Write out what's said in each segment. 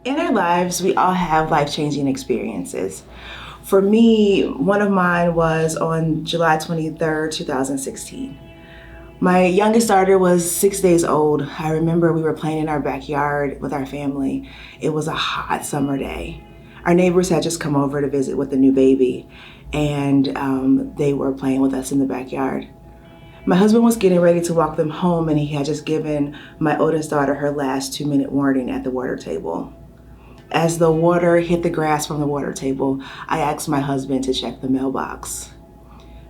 In our lives, we all have life-changing experiences. For me, one of mine was on July 23rd, 2016. My youngest daughter was 6 days old. I remember we were playing in our backyard with our family. It was a hot summer day. Our neighbors had just come over to visit with a new baby, and they were playing with us in the backyard. My husband was getting ready to walk them home, and he had just given my oldest daughter her last 2-minute warning at the water table. As the water hit the grass from the water table, I asked my husband to check the mailbox.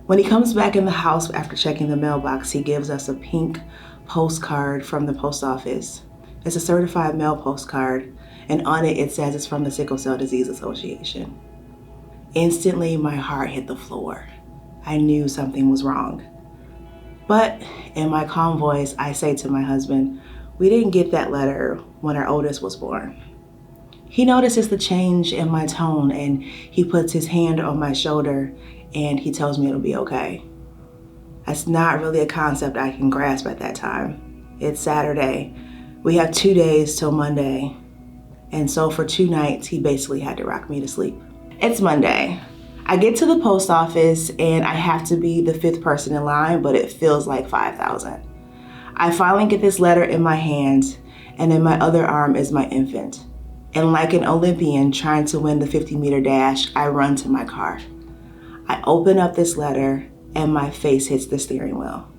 When he comes back in the house after checking the mailbox, he gives us a pink postcard from the post office. It's a certified mail postcard, and on it says it's from the Sickle Cell Disease Association. Instantly, my heart hit the floor. I knew something was wrong. But in my calm voice, I say to my husband, we didn't get that letter when our oldest was born. He notices the change in my tone, and he puts his hand on my shoulder and he tells me it'll be okay. That's not really a concept I can grasp at that time. It's Saturday. We have 2 days till Monday. And so for 2 nights, he basically had to rock me to sleep. It's Monday. I get to the post office and I have to be the 5th person in line, but it feels like 5,000. I finally get this letter in my hand, and in my other arm is my infant. And like an Olympian trying to win the 50-meter dash, I run to my car. I open up this letter and my face hits the steering wheel.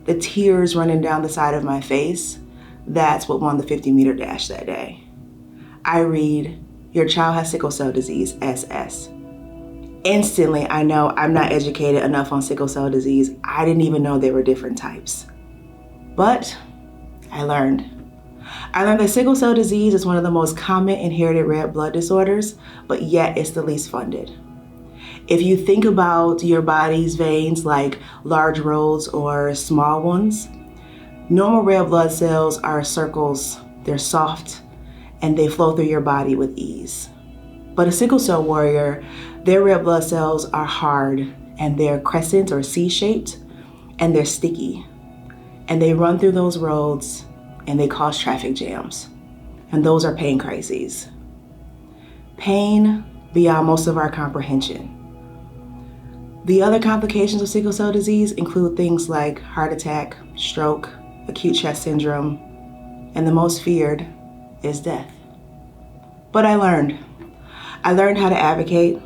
The tears running down the side of my face, that's what won the 50-meter dash that day. I read, your child has sickle cell disease, SS. Instantly, I know I'm not educated enough on sickle cell disease. I didn't even know there were different types. But I learned that sickle cell disease is one of the most common inherited red blood disorders, but yet it's the least funded. If you think about your body's veins like large roads or small ones, normal red blood cells are circles, they're soft, and they flow through your body with ease. But a sickle cell warrior, their red blood cells are hard, and they're crescent or C-shaped, and they're sticky. And they run through those roads, and they cause traffic jams. And those are pain crises. Pain beyond most of our comprehension. The other complications of sickle cell disease include things like heart attack, stroke, acute chest syndrome, and the most feared is death. But I learned how to advocate.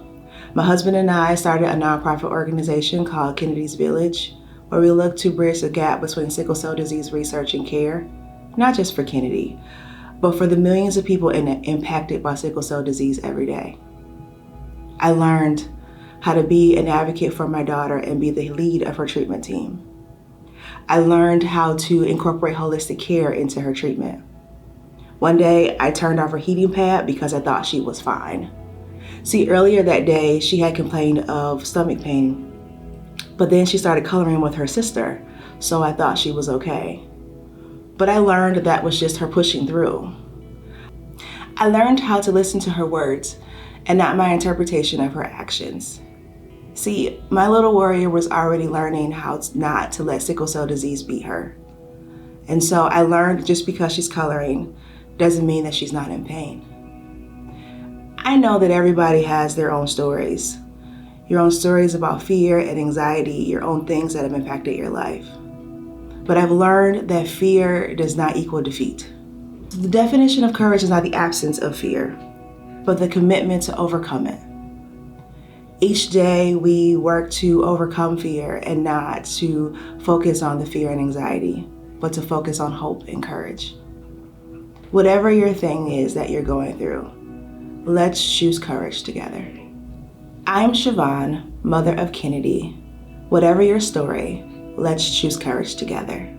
My husband and I started a nonprofit organization called Kennedy's Village, where we look to bridge the gap between sickle cell disease research and care, not just for Kennedy, but for the millions of people impacted by sickle cell disease every day. I learned how to be an advocate for my daughter and be the lead of her treatment team. I learned how to incorporate holistic care into her treatment. One day, I turned off her heating pad because I thought she was fine. See, earlier that day, she had complained of stomach pain, but then she started coloring with her sister, so I thought she was okay. But I learned that was just her pushing through. I learned how to listen to her words and not my interpretation of her actions. See, my little warrior was already learning how not to let sickle cell disease beat her. And so I learned just because she's coloring doesn't mean that she's not in pain. I know that everybody has their own stories. Your own stories about fear and anxiety, your own things that have impacted your life. But I've learned that fear does not equal defeat. The definition of courage is not the absence of fear, but the commitment to overcome it. Each day we work to overcome fear and not to focus on the fear and anxiety, but to focus on hope and courage. Whatever your thing is that you're going through, let's choose courage together. I'm Shavonn, mother of Kennedy. Whatever your story, let's choose courage together.